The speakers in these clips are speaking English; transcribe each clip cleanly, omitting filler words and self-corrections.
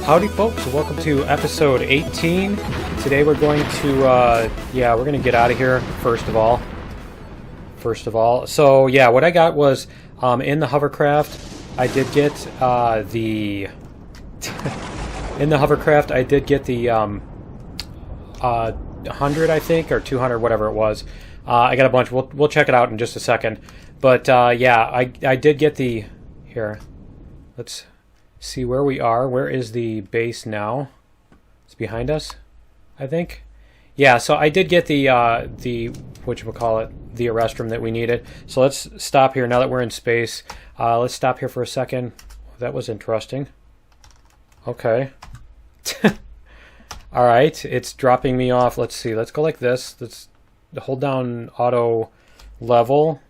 Howdy folks, welcome to episode 18. Today we're going to, we're going to get out of here first of all. So yeah, what I got was, in the hovercraft, I did get, in the hovercraft, I did get the, 100 I think, or 200, whatever it was. I got a bunch, we'll check it out in just a second. But, yeah, I did get the, here, let's see where we are. Where is the base now? It's behind us, I think. Yeah, so I did get the whatchamacallit, the arrest room that we needed. So let's stop here now that we're in space. Let's stop here for a second. That was interesting. Okay. All right, it's dropping me off. Let's see. Let's go like this. Let's hold down auto level,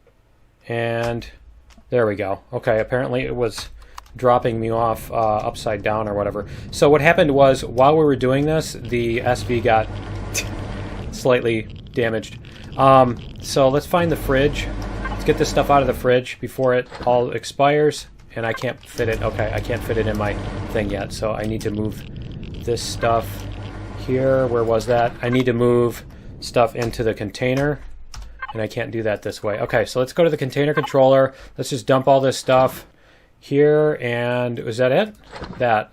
and there we go. Okay, apparently it was dropping me off upside down or whatever. So what happened was, while we were doing this, the SV got slightly damaged. So let's find the fridge. Let's get this stuff out of the fridge before it all expires. And I can't fit it. Okay, I can't fit it in my thing yet. So I need to move this stuff here. Where was that? I need to move stuff into the container. And I can't do that this way. Okay, so let's go to the container controller. Let's just dump all this stuff here, and was that it? That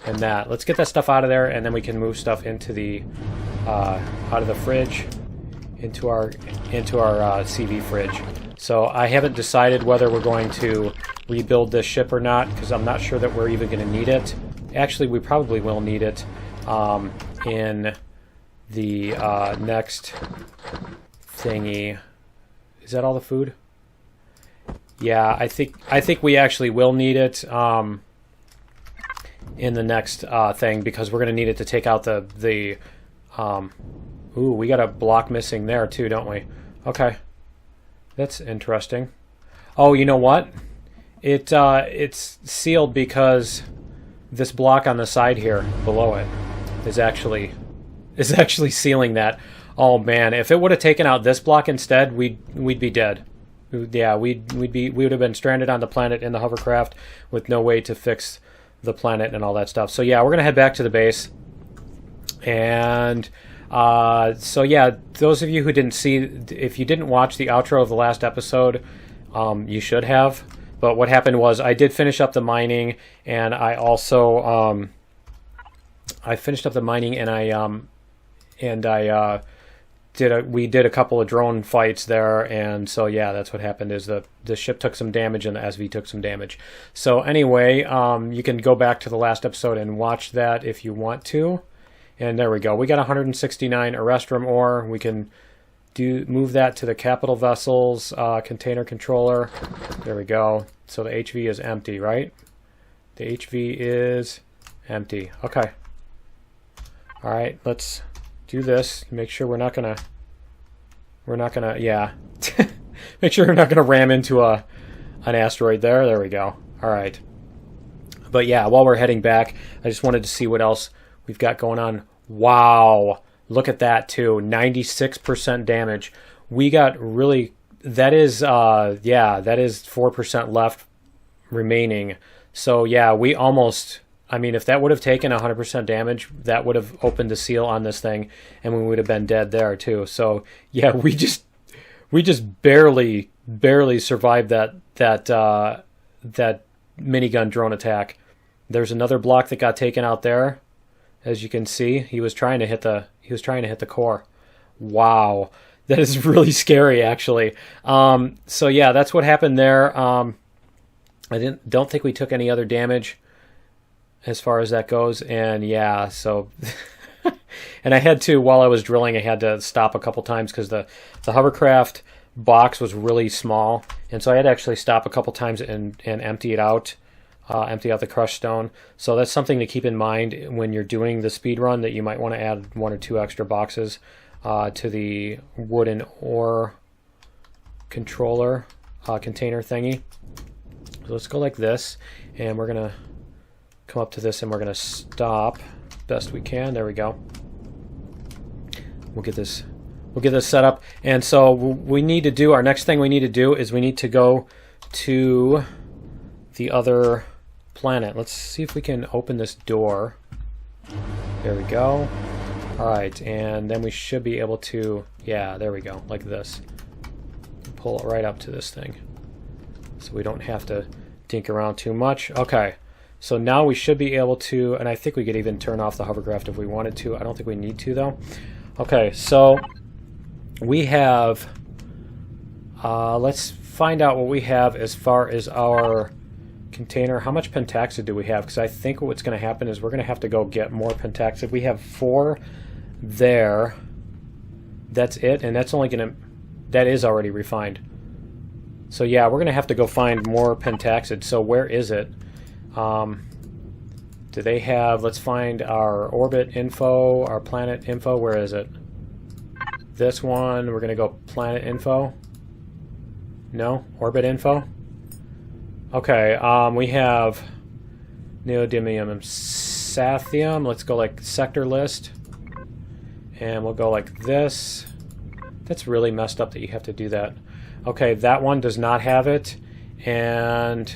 and that. Let's get that stuff out of there, and then we can move stuff into the out of the fridge into our CV fridge. So I haven't decided whether we're going to rebuild this ship or not, because I'm not sure that we're even going to need it. Actually, we probably will need it in the next thingy. Is that all the food? Yeah, I think we actually will need it in the next thing, because we're going to need it to take out the ooh, we got a block missing there too, don't we? Okay. That's interesting. Oh, you know what? It's sealed because this block on the side here below it is actually sealing that. Oh man, if it would have taken out this block instead, we'd be dead. Yeah, we would have been stranded on the planet in the hovercraft with no way to fix the planet and all that stuff. So yeah, we're gonna head back to the base. And so yeah, those of you who didn't see, if you didn't watch the outro of the last episode, you should have. But what happened was, I did finish up the mining, and I also I finished up the mining, and we did a couple of drone fights there, and so yeah, that's what happened, is the ship took some damage and the SV took some damage. So anyway, you can go back to the last episode and watch that if you want to. And there we go. We got 169 arrest room ore. We can move that to the capital vessels container controller. There we go. So the HV is empty, right? The HV is empty. Okay. All right, let's do this. Make sure we're not gonna, yeah. Make sure we're not gonna ram into an asteroid there. There we go. All right. But yeah, while we're heading back, I just wanted to see what else we've got going on. Wow, look at that too. 96% damage. We got really. That is yeah, that is 4% left remaining. So yeah, we almost. I mean, if that would have taken 100% damage, that would have opened the seal on this thing, and we would have been dead there too. So yeah, we just barely survived that minigun drone attack. There's another block that got taken out there, as you can see. He was trying to hit the core. Wow, that is really scary, actually. So yeah, that's what happened there. I don't think we took any other damage as far as that goes, and yeah, so and I had to, while I was drilling, I had to stop a couple times because the hovercraft box was really small, and so I had to actually stop a couple times and empty it out, empty out the crushed stone. So that's something to keep in mind when you're doing the speed run, that you might want to add 1 or 2 extra boxes to the wooden ore controller container thingy. So let's go like this, and we're gonna come up to this, and we're gonna stop best we can. There we go. We'll get this set up. And so we need to do, our next thing we need to do is we need to go to the other planet. Let's see if we can open this door. There we go. Alright, and then we should be able to... Yeah, there we go, like this. Pull it right up to this thing. So we don't have to dink around too much. Okay, so now we should be able to... And I think we could even turn off the hovercraft if we wanted to. I don't think we need to, though. Okay, so we have... let's find out what we have as far as our container. How much Pentaxid do we have? Because I think what's going to happen is we're going to have to go get more Pentaxid. We have 4 there. That's it, and that's only going to... That is already refined. So yeah, we're going to have to go find more Pentaxid. So where is it? Do they have... Let's find our orbit info, our planet info. Where is it? This one. We're going to go planet info. No? Orbit info? Okay, we have neodymium sathium. Let's go like sector list. And we'll go like this. That's really messed up that you have to do that. Okay, that one does not have it. And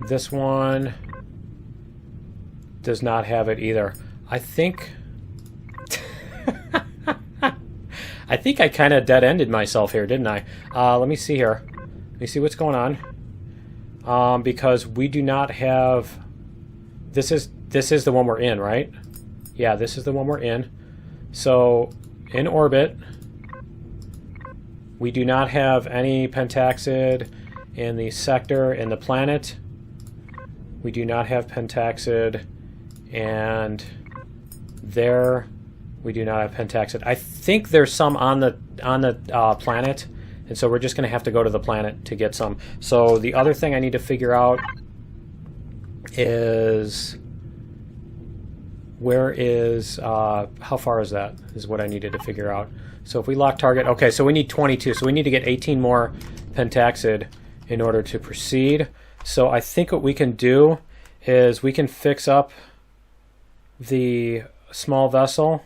this one does not have it either. I think... I think I kind of dead-ended myself here, didn't I? Let me see here. Let me see what's going on. Because we do not have... This is the one we're in, right? Yeah, this is the one we're in. So, in orbit, we do not have any Pentaxid in the sector, in the planet. We do not have Pentaxid, and there we do not have Pentaxid. I think there's some on the planet, and so we're just going to have to go to the planet to get some. So the other thing I need to figure out is... Where is, how far is that, is what I needed to figure out. So if we lock target, okay, so we need 22, so we need to get 18 more Pentaxid in order to proceed. So I think what we can do is we can fix up the small vessel.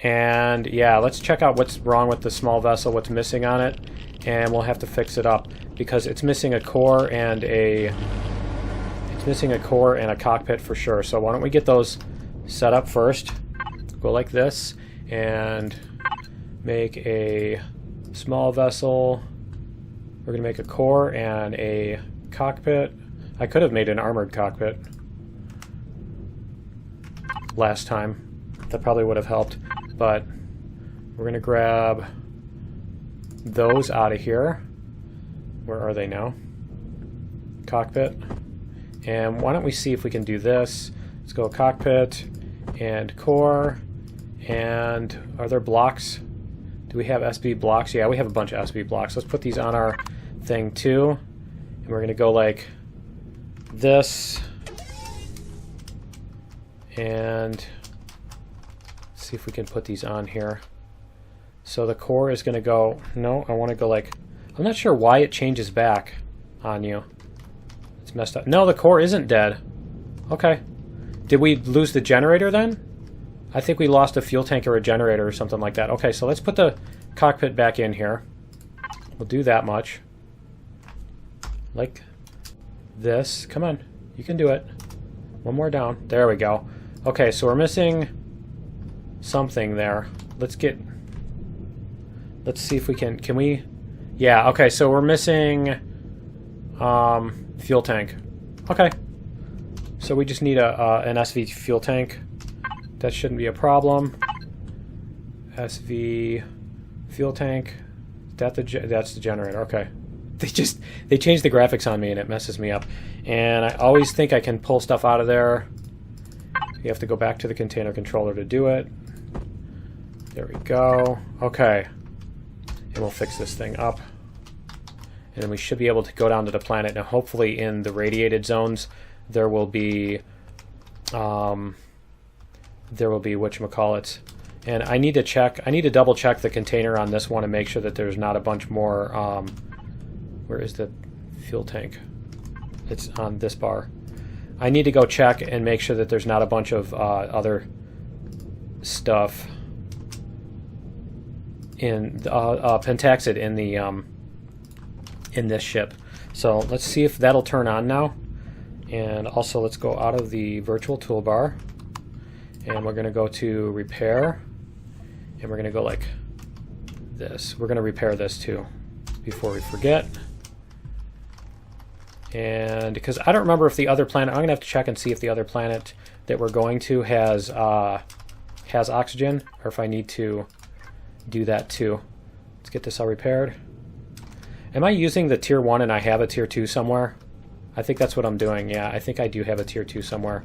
And yeah, let's check out what's wrong with the small vessel, what's missing on it, and we'll have to fix it up because it's missing a core and a... missing a core and a cockpit for sure. So why don't we get those set up first. Go like this and make a small vessel. We're going to make a core and a cockpit. I could have made an armored cockpit last time. That probably would have helped. But we're going to grab those out of here. Where are they now? Cockpit. And why don't we see if we can do this. Let's go cockpit and core. And are there blocks? Do we have SB blocks? Yeah, we have a bunch of SB blocks. Let's put these on our thing too. And we're going to go like this. And see if we can put these on here. So the core is going to go... No, I want to go like... I'm not sure why it changes back on you. It's messed up. No, the core isn't dead. Okay. Did we lose the generator then? I think we lost a fuel tank or a generator or something like that. Okay, so let's put the cockpit back in here. We'll do that much. Like this. Come on. You can do it. One more down. There we go. Okay, so we're missing something there. Let's see if we can we... Yeah, okay, so we're missing fuel tank. Okay. So we just need an SV fuel tank. That shouldn't be a problem. SV fuel tank. That's the generator. Okay. They changed the graphics on me and it messes me up. And I always think I can pull stuff out of there. You have to go back to the container controller to do it. There we go. Okay. And we'll fix this thing up. And then we should be able to go down to the planet. Now hopefully in the radiated zones there will be whatchamacallits. And I need to double check the container on this one and make sure that there's not a bunch more where is the fuel tank? It's on this bar. I need to go check and make sure that there's not a bunch of other stuff in Pentaxid in the in this ship. So let's see if that'll turn on now. And also let's go out of the virtual toolbar, and we're going to go to repair, and we're going to go like this. We're going to repair this too before we forget. And because I don't remember if the other planet, I'm going to have to check and see if the other planet that we're going to has oxygen, or if I need to do that too. Let's get this all repaired. Am I using the tier 1 and I have a tier 2 somewhere? I think that's what I'm doing. Yeah, I think I do have a tier 2 somewhere.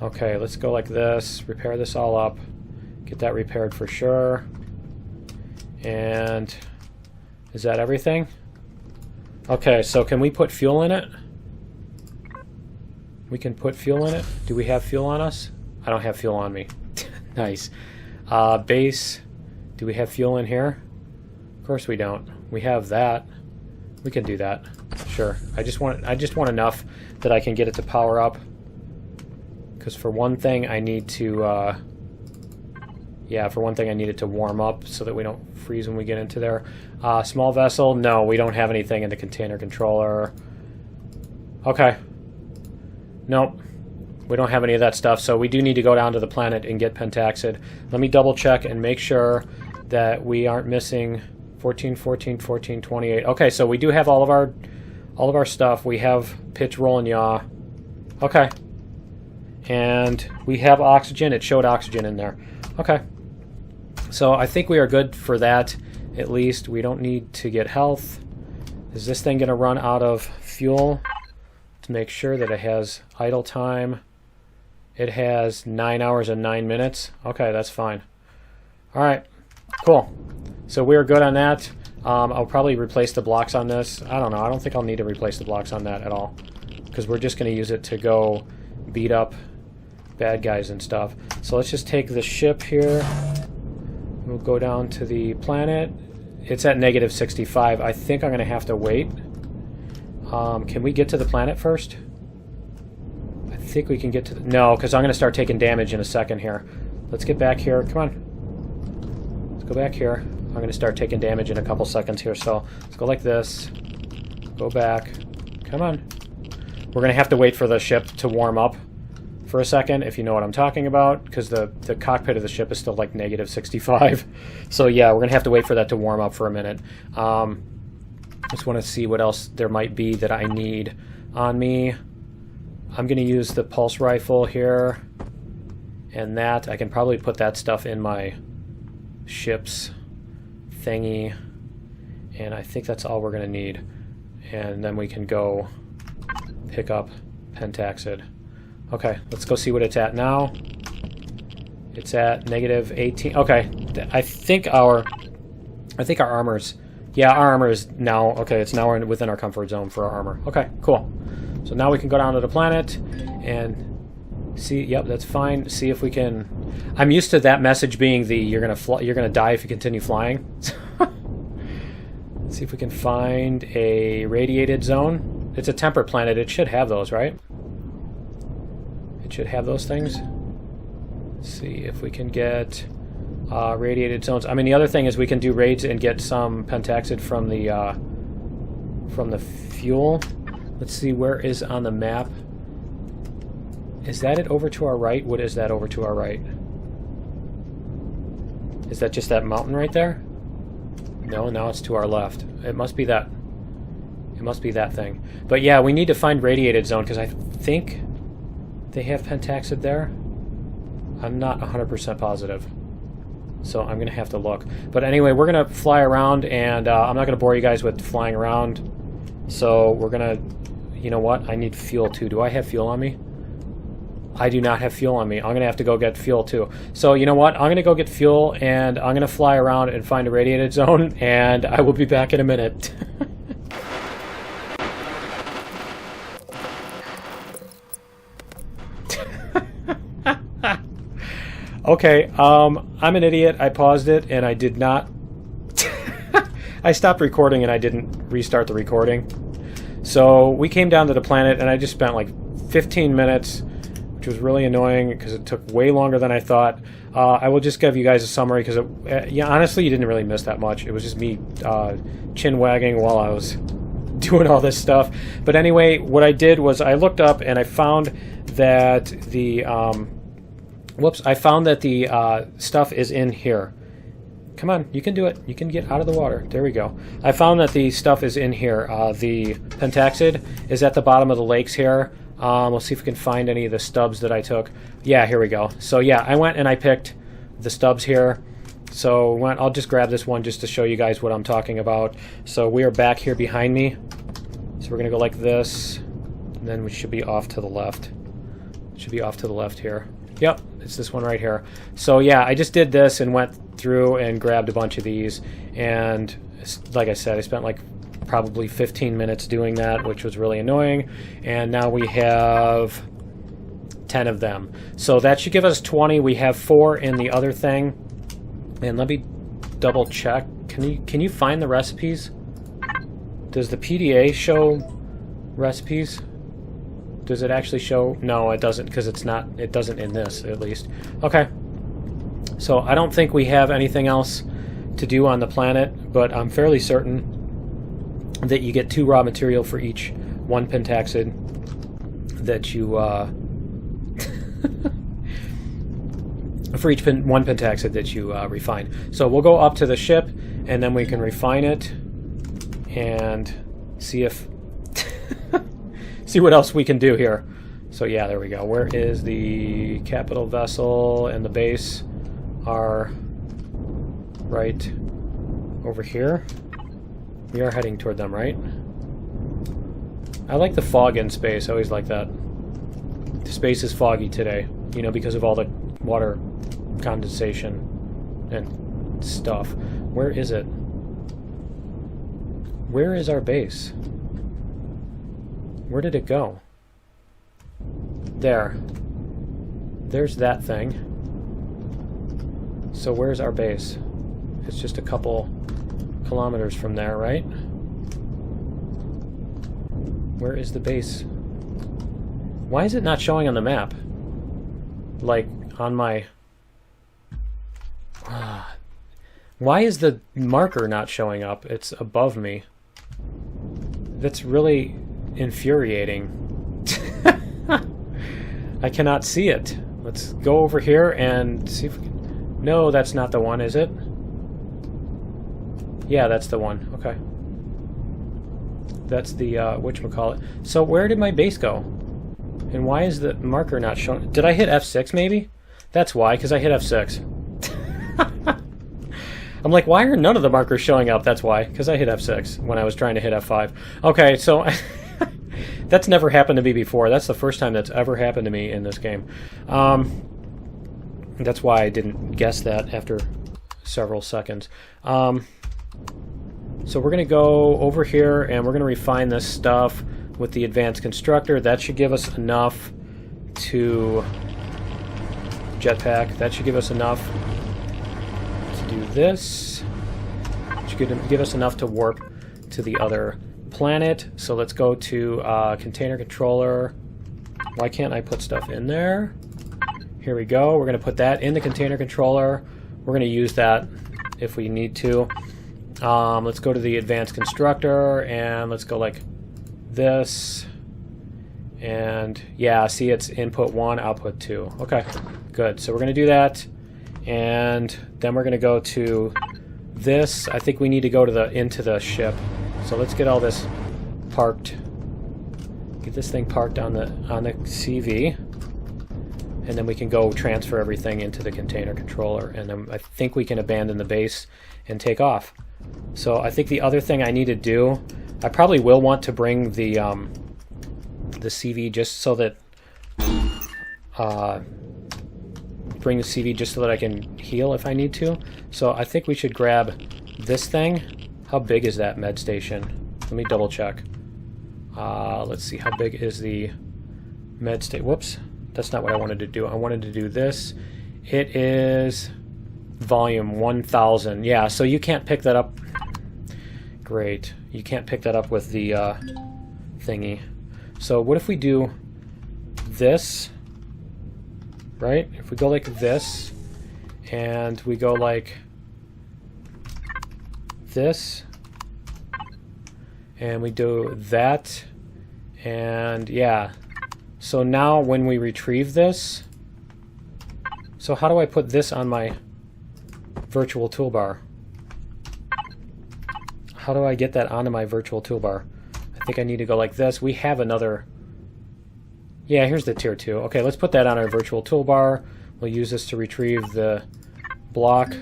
Okay, let's go like this, repair this all up, get that repaired for sure. And is that everything? Okay, so can we put fuel in it? We can put fuel in it. Do we have fuel on us? I don't have fuel on me. Nice. Base. Do we have fuel in here? Of course we don't. We have that. We can do that. Sure. I just want enough that I can get it to power up. Because for one thing, I need to. Yeah, for one thing, I need it to warm up so that we don't freeze when we get into there. Small vessel. No, we don't have anything in the container controller. Okay. Nope. We don't have any of that stuff, so we do need to go down to the planet and get Pentaxid. Let me double check and make sure that we aren't missing 14, 14, 14, 28. Okay, so we do have all of our stuff. We have pitch, roll, and yaw. Okay. And we have oxygen. It showed oxygen in there. Okay. So I think we are good for that. At least we don't need to get health. Is this thing going to run out of fuel? To make sure that it has idle time. It has 9 hours and 9 minutes. Okay, that's fine. All right, cool. So we're good on that. I'll probably replace the blocks on this. I don't know. I don't think I'll need to replace the blocks on that at all, because we're just going to use it to go beat up bad guys and stuff. So let's just take the ship here. We'll go down to the planet. It's at negative 65. I think I'm going to have to wait. Can we get to the planet first? I think we can get to the... No, because I'm going to start taking damage in a second here. Let's get back here. Come on. Let's go back here. I'm going to start taking damage in a couple seconds here. So let's go like this. Go back. Come on. We're going to have to wait for the ship to warm up for a second, if you know what I'm talking about, because the cockpit of the ship is still like negative 65. So yeah, we're going to have to wait for that to warm up for a minute. Just want to see what else there might be that I need on me. I'm going to use the pulse rifle here, and that I can probably put that stuff in my ship's thingy, and I think that's all we're going to need. And then we can go pick up Pentaxid. Okay, let's go see what it's at now. It's at negative 18. Okay, I think our armor's... Yeah, our armor is now... Okay, it's now within our comfort zone for our armor. Okay, cool. So now we can go down to the planet and see... Yep, that's fine. See if we can... I'm used to that message being the you're gonna die if you continue flying. Let's see if we can find a radiated zone. It's a temperate planet. It should have those, right? It should have those things. Let's see if we can get... radiated zones. I mean, the other thing is we can do raids and get some Pentaxid from the fuel. Let's see, where is on the map? Is that it over to our right? What is that over to our right? Is that just that mountain right there? No, now it's to our left. It must be that. It must be that thing. But yeah, we need to find radiated zone, because I think they have Pentaxid there. I'm not 100% positive. So I'm going to have to look. But anyway, we're going to fly around, and I'm not going to bore you guys with flying around. So we're going to... You know what? I need fuel, too. Do I have fuel on me? I do not have fuel on me. I'm going to have to go get fuel, too. So you know what? I'm going to go get fuel, and I'm going to fly around and find a radiated zone, and I will be back in a minute. Okay, I'm an idiot. I paused it, and I did not... I stopped recording, and I didn't restart the recording. So we came down to the planet, and I just spent like 15 minutes, which was really annoying, because it took way longer than I thought. I will just give you guys a summary, because yeah, honestly, you didn't really miss that much. It was just me chin-wagging while I was doing all this stuff. But anyway, what I did was I looked up and I found that the stuff is in here. Come on, you can do it. You can get out of the water. There we go. I found that the stuff is in here. The Pentaxid is at the bottom of the lakes here. We'll see if we can find any of the stubs that I took. Yeah, here we go. So yeah, I went and I picked the stubs here. So I'll just grab this one just to show you guys what I'm talking about. So we are back here behind me. So we're going to go like this. And then we should be off to the left. Should be off to the left here. Yep, it's this one right here. So yeah, I just did this and went through and grabbed a bunch of these. And like I said, I spent like probably 15 minutes doing that, which was really annoying. And now we have 10 of them. So that should give us 20. We have 4 in the other thing. And let me double check. Can you find the recipes? Does the PDA show recipes? Does it actually show? No, it doesn't, because it doesn't in this, at least. Okay. So I don't think we have anything else to do on the planet, but I'm fairly certain that you get 2 raw material for each 1 Pentaxid that you for each 1 Pentaxid that you refine. So we'll go up to the ship, and then we can refine it and see if see what else we can do here. So yeah, there we go. Where is the capital vessel and the base? Are right over here. We are heading toward them, right? I like the fog in space. I always like that. The space is foggy today, you know, because of all the water condensation and stuff. Where is it? Where is our base? Where did it go? There. There's that thing. So where's our base? It's just a couple kilometers from there, right? Where is the base? Why is it not showing on the map? Like, on my... Why is the marker not showing up? It's above me. That's really infuriating. I cannot see it. Let's go over here and see if we can... No, that's not the one, is it? Yeah, that's the one. Okay. That's the, whatchamacallit. So where did my base go? And why is the marker not showing? Did I hit F6 maybe? That's why, because I hit F6. I'm like, why are none of the markers showing up? That's why, because I hit F6 when I was trying to hit F5. Okay, so that's never happened to me before. That's the first time that's ever happened to me in this game. That's why I didn't guess that after several seconds. So we're going to go over here and we're going to refine this stuff with the advanced constructor. That should give us enough to jetpack. That should give us enough to do this. It should give us enough to warp to the other planet. So let's go to container controller. Why can't I put stuff in there? Here we go. We're going to put that in the container controller. We're going to use that if we need to. Let's go to the advanced constructor and let's go like this. And yeah, see, it's input 1, output 2. Okay, good. So we're going to do that. And then we're going to go to this. I think we need to go to into the ship. So let's get all this parked. Get this thing parked on the CV. And then we can go transfer everything into the container controller. And then I think we can abandon the base and take off. So I think the other thing I need to do, I probably will want to bring the CV just so that bring the CV just so that I can heal if I need to. So I think we should grab this thing. How big is that med station? Let me double check. Let's see, how big is the med station? Whoops, that's not what I wanted to do. I wanted to do this. It is volume 1000. Yeah, so you can't pick that up. Great. You can't pick that up with the thingy. So what if we do this, right? If we go like this, and we go like this, And we do that. And yeah. So now when we retrieve this... So how do I put this on my virtual toolbar? How do I get that onto my virtual toolbar? I think I need to go like this. We have another... Yeah, here's the tier 2. Okay, let's put that on our virtual toolbar. We'll use this to retrieve the block.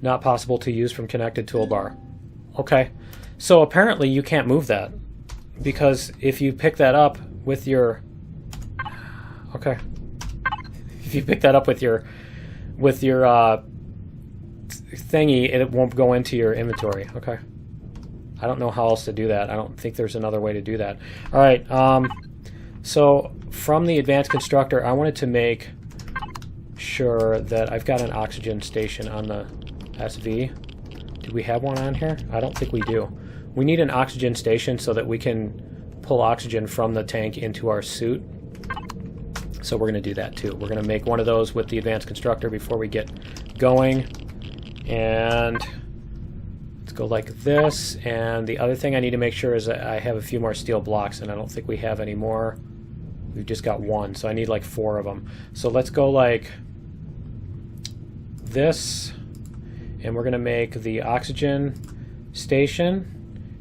Not possible to use from connected toolbar. Okay, so apparently you can't move that. Because if you pick that up with your... Okay. If you pick that up with your thingy, it won't go into your inventory. Okay. I don't know how else to do that. I don't think there's another way to do that. All right. So from the advanced constructor, I wanted to make sure that I've got an oxygen station on the SV. Do we have one on here? I don't think we do. We need an oxygen station so that we can pull oxygen from the tank into our suit. So we're going to do that too. We're going to make one of those with the advanced constructor before we get going. And let's go like this. And the other thing I need to make sure is that I have a few more steel blocks, and I don't think we have any more. We've just got one, so I need like 4 of them. So let's go like this, and we're going to make the oxygen station.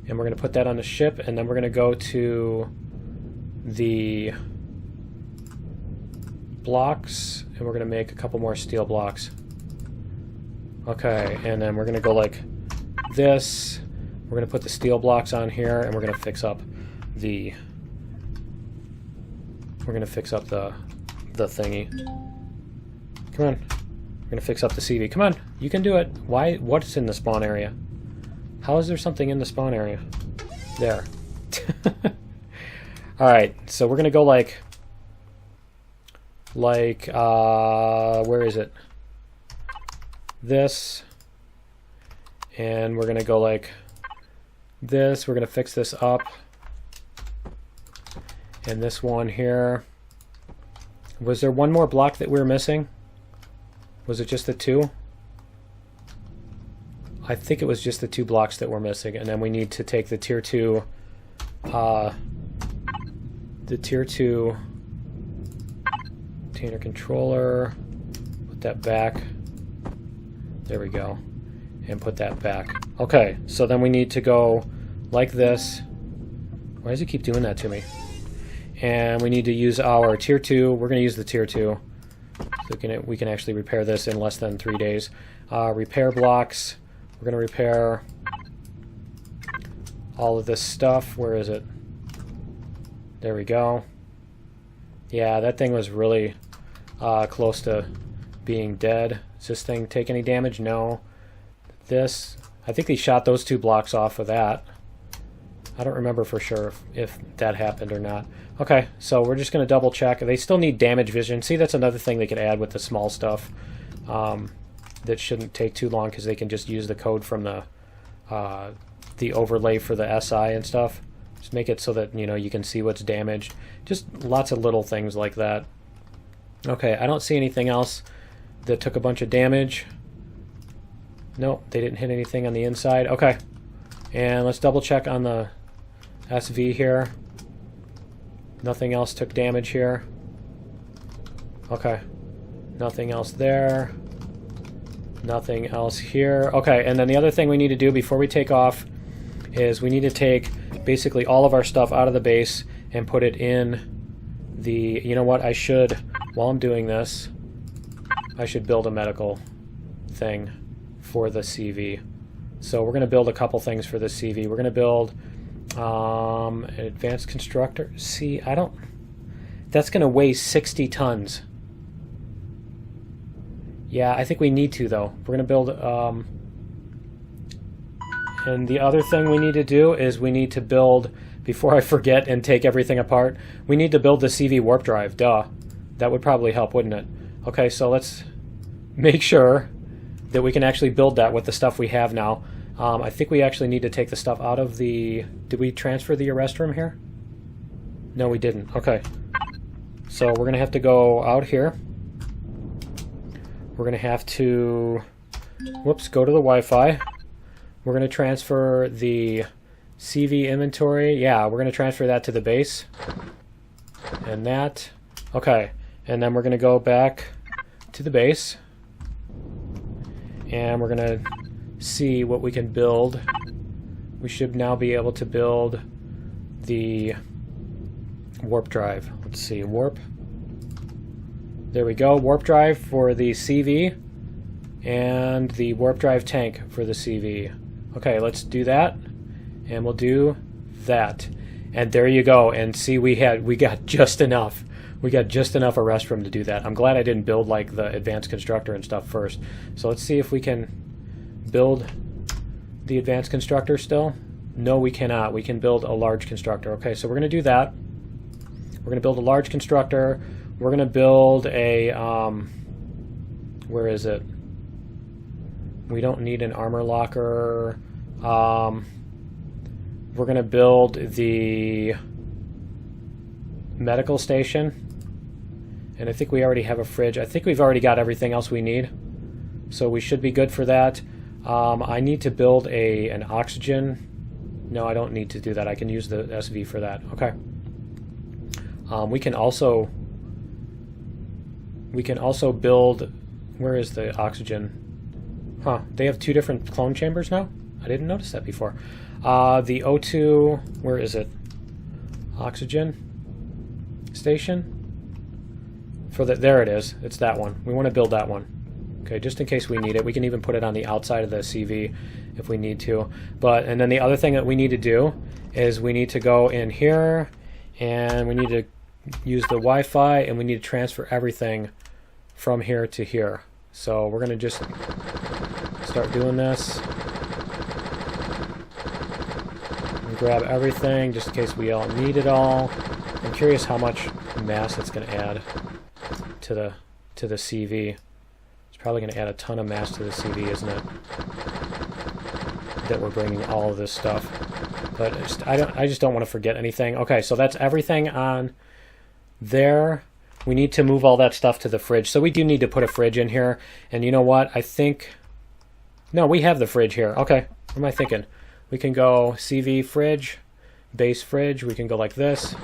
And we're going to put that on the ship, and then we're going to go to the blocks, and we're going to make a couple more steel blocks. Okay, and then we're going to go like this. We're going to put the steel blocks on here, and we're going to fix up the... We're going to fix up the thingy. Come on. We're going to fix up the CV. Come on, you can do it. Why? What's in the spawn area? How is there something in the spawn area? There. Alright, so we're going to go like, where is it? This. And we're going to go like this. We're going to fix this up. And this one here. Was there one more block that we were missing? Was it just the 2? I think it was just the 2 blocks that we're missing, and then we need to take the tier 2 container controller, put that back, there we go, and put that back. Okay, so then we need to go like this. Why does it keep doing that to me? And we need to use our tier 2. We're going to use the tier 2, so we can actually repair this in less than 3 days. Repair blocks. We're going to repair all of this stuff. Where is it? There we go. Yeah, that thing was really close to being dead. Does this thing take any damage? No. This, I think they shot those 2 blocks off of that. I don't remember for sure if that happened or not. Okay, so we're just going to double check. They still need damage vision. See, that's another thing they could add with the small stuff. That shouldn't take too long because they can just use the code from the overlay for the SI and stuff. Just make it so that, you know, you can see what's damaged. Just lots of little things like that. Okay, I don't see anything else that took a bunch of damage. Nope, they didn't hit anything on the inside. Okay, and let's double check on the SV here. Nothing else took damage here. Okay, nothing else there. Nothing else here. Okay, and then the other thing we need to do before we take off is we need to take basically all of our stuff out of the base and put it in the... You know what? I should, while I'm doing this, I should build a medical thing for the CV. So we're going to build a couple things for the CV. We're going to build an advanced constructor. See, I don't... That's going to weigh 60 tons. Yeah, I think we need to, though. We're going to build... and the other thing we need to do is we need to build, before I forget and take everything apart, we need to build the CV warp drive. Duh. That would probably help, wouldn't it? Okay, so let's make sure that we can actually build that with the stuff we have now. I think we actually need to take the stuff out of the... Did we transfer the arrest room here? No, we didn't. Okay. So we're going to have to go out here. We're going to have to, whoops, go to the Wi-Fi. We're going to transfer the CV inventory. Yeah, we're going to transfer that to the base. And that. Okay. And then we're going to go back to the base. And we're going to see what we can build. We should now be able to build the warp drive. Let's see, warp. There we go, warp drive for the CV and the warp drive tank for the CV. Okay, let's do that, and we'll do that. And there you go. And see, we got just enough. We got just enough arrest room to do that. I'm glad I didn't build like the advanced constructor and stuff first. So let's see if we can build the advanced constructor still. No, we cannot. We can build a large constructor. Okay, so we're going to do that. We're going to build a large constructor. We're going to build a where is it? We don't need an armor locker. We're going to build the medical station. And I think we already have a fridge. I think we've already got everything else we need. So we should be good for that. I need to build an oxygen. No, I don't need to do that. I can use the SV for that. Okay. We can also build. Where is the oxygen? Huh? They have two different clone chambers now. I didn't notice that before. The O2. Where is it? Oxygen station. There it is. It's that one. We want to build that one. Okay, just in case we need it. We can even put it on the outside of the CV if we need to. And then the other thing that we need to do is we need to go in here and we need to use the Wi-Fi and we need to transfer everything from here to here. So we're going to just start doing this. And grab everything just in case we all need it all. I'm curious how much mass it's going to add to the CV. Probably going to add a ton of mass to the CV, isn't it? That we're bringing all of this stuff, but I just don't want to forget anything. Okay, so that's everything on there. We need to move all that stuff to the fridge, so we do need to put a fridge in here. And you know what? I think no, we have the fridge here. Okay, what am I thinking? We can go CV fridge, base fridge. We can go like this.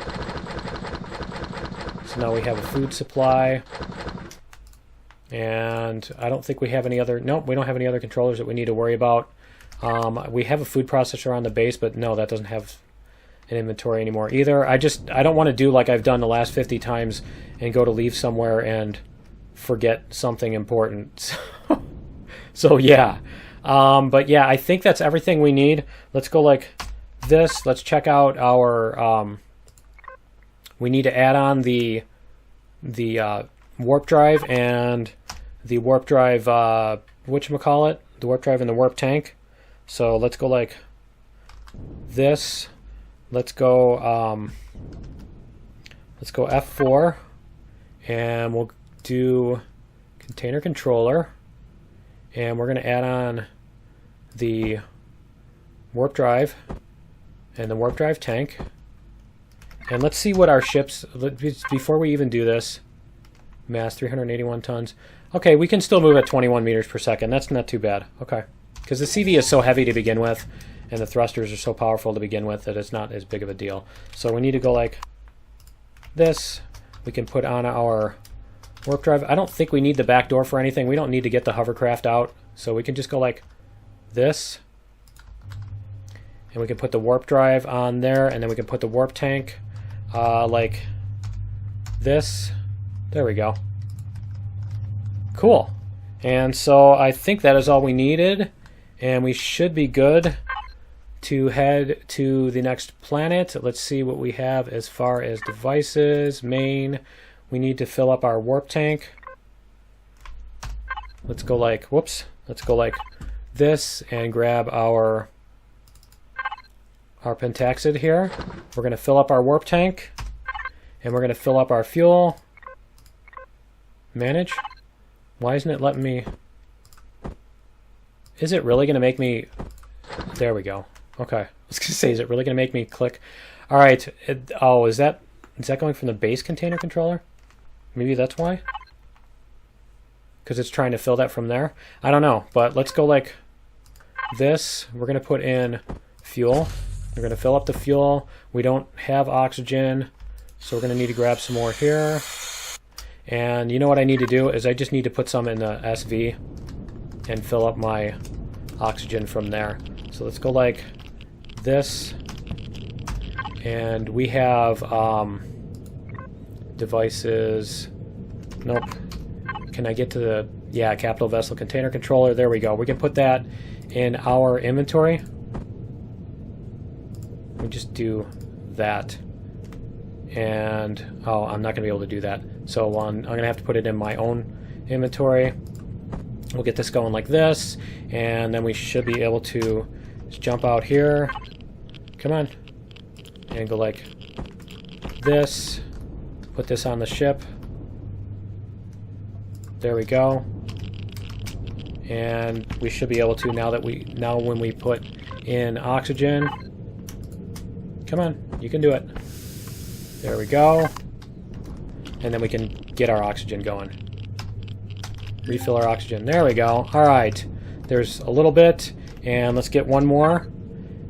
So now we have a food supply. And I don't think we have any other. Nope, we don't have any other controllers that we need to worry about. We have a food processor on the base, but no, that doesn't have an inventory anymore either. I don't want to do like I've done the last 50 times and go to leave somewhere and forget something important. So yeah. But yeah, I think that's everything we need. Let's go like this. Let's check out our. We need to add on the warp drive and the warp drive, whatchamacallit, the warp drive and the warp tank. So let's go like this. Let's go F4 and we'll do container controller and we're going to add on the warp drive and the warp drive tank. And let's see what our ships, before we even do this, mass 381 tons. Okay, we can still move at 21 meters per second. That's not too bad. Okay. Because the CV is so heavy to begin with, and the thrusters are so powerful to begin with that it's not as big of a deal. So we need to go like this. We can put on our warp drive. I don't think we need the back door for anything. We don't need to get the hovercraft out. So we can just go like this. And we can put the warp drive on there, and then we can put the warp tank like this. There we go. Cool. And so I think that is all we needed. And we should be good to head to the next planet. Let's see what we have as far as devices. Main. We need to fill up our warp tank. Let's go like, whoops. Let's go like this and grab our Pentaxid here. We're going to fill up our warp tank. And we're going to fill up our fuel. Manage. Why isn't it letting me? Is it really going to make me? There we go. Okay. I was going to say, is it really going to make me click? All right. Oh, is that going from the base container controller? Maybe that's why. Because it's trying to fill that from there. I don't know. But let's go like this. We're going to put in fuel. We're going to fill up the fuel. We don't have oxygen, so we're going to need to grab some more here. And you know what I need to do is I just need to put some in the SV and fill up my oxygen from there. So let's go like this. And we have devices. Nope. Can I get to the, yeah, capital vessel container controller? There we go. We can put that in our inventory. We just do that. And, oh, I'm not going to be able to do that. So I'm going to have to put it in my own inventory. We'll get this going like this. And then we should be able to just jump out here. Come on. And go like this. Put this on the ship. There we go. And we should be able to, now when we put in oxygen. Come on, you can do it. There we go. And then we can get our oxygen going. Refill our oxygen. There we go. Alright. There's a little bit. And let's get one more.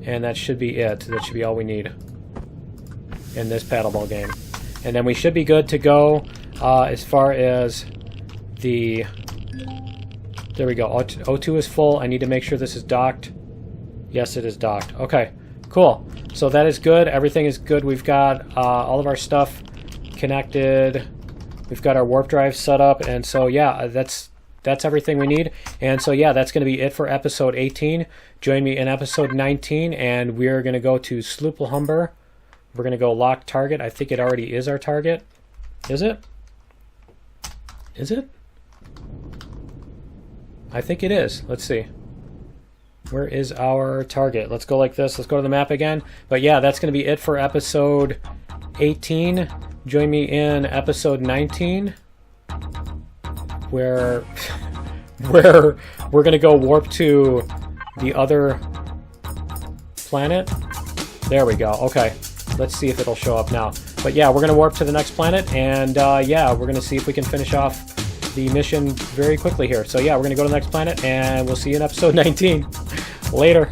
And that should be it. That should be all we need in this paddleball game. And then we should be good to go as far as the... There we go. O2 is full. I need to make sure this is docked. Yes, it is docked. Okay, cool. So that is good. Everything is good. We've got all of our stuff connected. We've got our warp drive set up. And so, yeah, that's everything we need. And so, yeah, that's going to be it for episode 18. Join me in episode 19, and we're going to go to Stafleu. We're going to go lock target. I think it already is our target. Is it? Is it? I think it is. Let's see. Where is our target? Let's go like this. Let's go to the map again. But yeah, that's going to be it for episode 18. Join me in episode 19, where we're going to go warp to the other planet. There we go. Okay. Let's see if it'll show up now. But yeah, we're going to warp to the next planet, and yeah, we're going to see if we can finish off the mission very quickly here. So yeah, we're going to go to the next planet, and we'll see you in episode 19. Later.